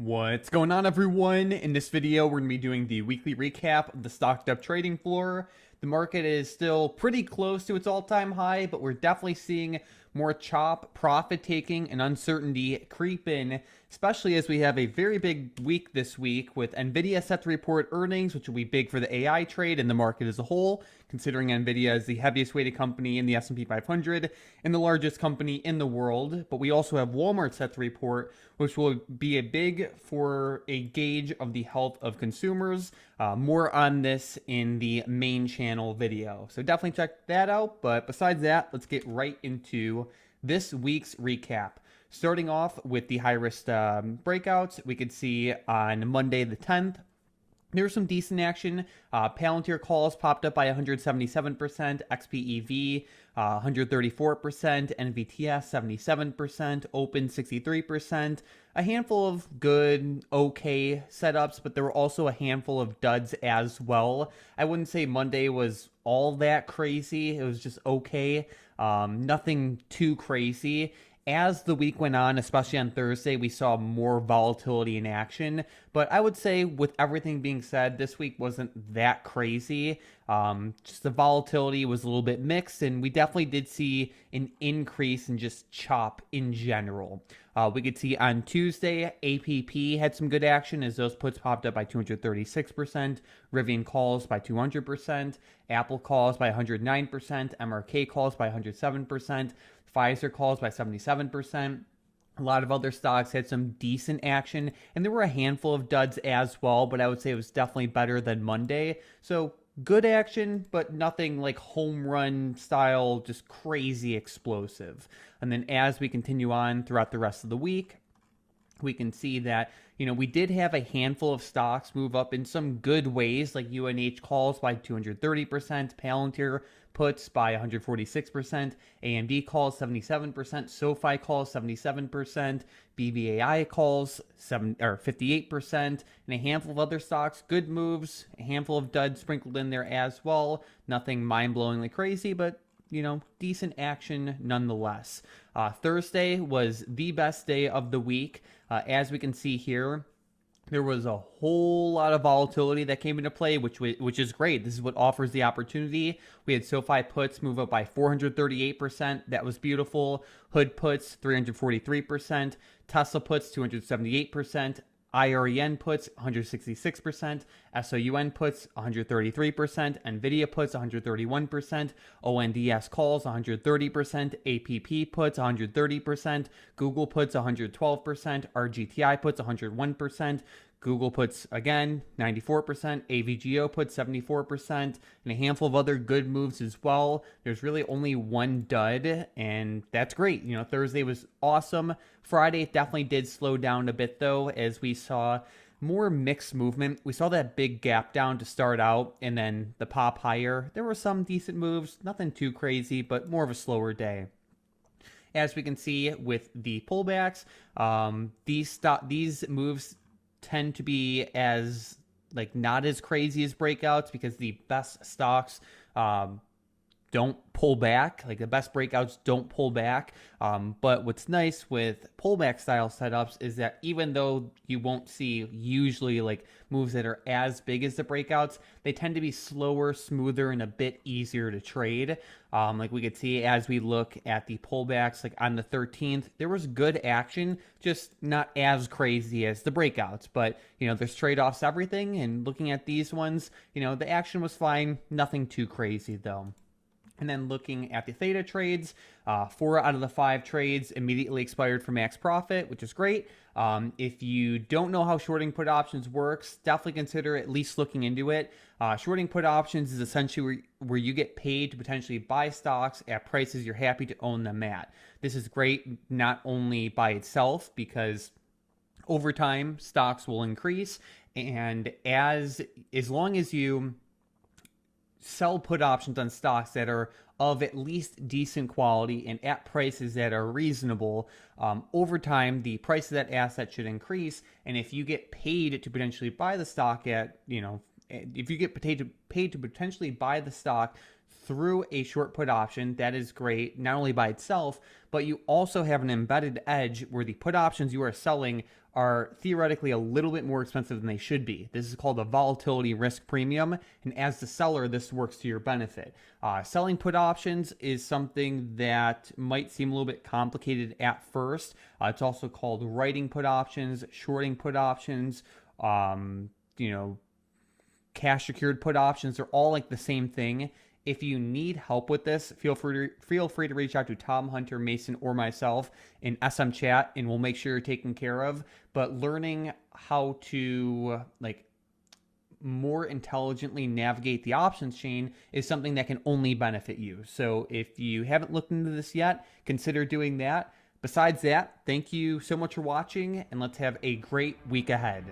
What's going on, everyone? In this video, we're going to be doing the weekly recap of the StockedUp trading floor. The market is still pretty close to its all-time high, but we're definitely seeing more chop, profit taking, and uncertainty creep in, especially as we have a very big week this week with Nvidia set to report earnings, which will be big for the AI trade and the market as a whole, considering Nvidia is the heaviest weighted company in the S&P 500 and the largest company in the world. But we also have Walmart set to report, which will be a big for a gauge of the health of consumers. More on this in the main channel video. So definitely check that out. But besides that, let's get right into this week's recap. Starting off with the high-risk breakouts, we could see on Monday the 10th, there was some decent action. Palantir calls popped up by 177%, XPEV 134%, NVTS 77%, Open 63%. A handful of good, okay setups, but there were also a handful of duds as well. I wouldn't say Monday was all that crazy. It was just okay. Nothing too crazy. As the week went on, especially on Thursday, we saw more volatility in action. But I would say, with everything being said, this week wasn't that crazy. Just the volatility was a little bit mixed, and we definitely did see an increase in just chop in general. We could see on Tuesday, APP had some good action as those puts popped up by 236%, Rivian calls by 200%, Apple calls by 109%, MRK calls by 107%, Pfizer calls by 77%. A lot of other stocks had some decent action, and there were a handful of duds as well, but I would say it was definitely better than Monday. So good action, but nothing like home run style, just crazy explosive. And then as we continue on throughout the rest of the week, we can see that, we did have a handful of stocks move up in some good ways, like UNH calls by 230%, Palantir puts by 146%, AMD calls 77%, SoFi calls 77%, BBAI calls 58%, and a handful of other stocks, good moves, a handful of duds sprinkled in there as well. Nothing mind-blowingly crazy, but decent action nonetheless. Thursday was the best day of the week. As we can see here, there was a whole lot of volatility that came into play, which is great. This is what offers the opportunity. We had SoFi puts move up by 438%. That was beautiful. Hood puts 343%. Tesla puts 278%. IREN puts 166%, SOUN puts 133%, NVIDIA puts 131%, ONDS calls 130%, APP puts 130%, Google puts 112%, RGTI puts 101%, Google puts, again, 94%, AVGO puts 74%, and a handful of other good moves as well. There's really only one dud, and that's great. Thursday was awesome. Friday definitely did slow down a bit, though, as we saw more mixed movement. We saw that big gap down to start out, and then the pop higher. There were some decent moves, nothing too crazy, but more of a slower day. As we can see with the pullbacks, these moves tend to be as not as crazy as breakouts because the best stocks don't pull back. The best breakouts don't pull back. But what's nice with pullback style setups is that even though you won't see usually moves that are as big as the breakouts, they tend to be slower, smoother, and a bit easier to trade. We could see as we look at the pullbacks, on the 13th, there was good action, just not as crazy as the breakouts. But, there's trade-offs everything. And looking at these ones, the action was fine. Nothing too crazy, though. And then looking at the theta trades, 4 out of the 5 trades immediately expired for max profit, which is great. If you don't know how shorting put options works, definitely consider at least looking into it. Shorting put options is essentially where you get paid to potentially buy stocks at prices you're happy to own them at. This is great not only by itself, because over time stocks will increase, and as long as you sell put options on stocks that are of at least decent quality and at prices that are reasonable, over time, the price of that asset should increase. And if you get paid to potentially buy the stock at, if you get paid to potentially buy the stock through a short put option. That is great, not only by itself, but you also have an embedded edge where the put options you are selling are theoretically a little bit more expensive than they should be. This is called a volatility risk premium, and as the seller, this works to your benefit. Selling put options is something that might seem a little bit complicated at first. It's also called writing put options, shorting put options, cash secured put options. They're all like the same thing. If you need help with this, feel free to reach out to Tom, Hunter, Mason, or myself in SM chat, and we'll make sure you're taken care of. But learning how to more intelligently navigate the options chain is something that can only benefit you. So if you haven't looked into this yet, consider doing that. Besides that, thank you so much for watching, and let's have a great week ahead.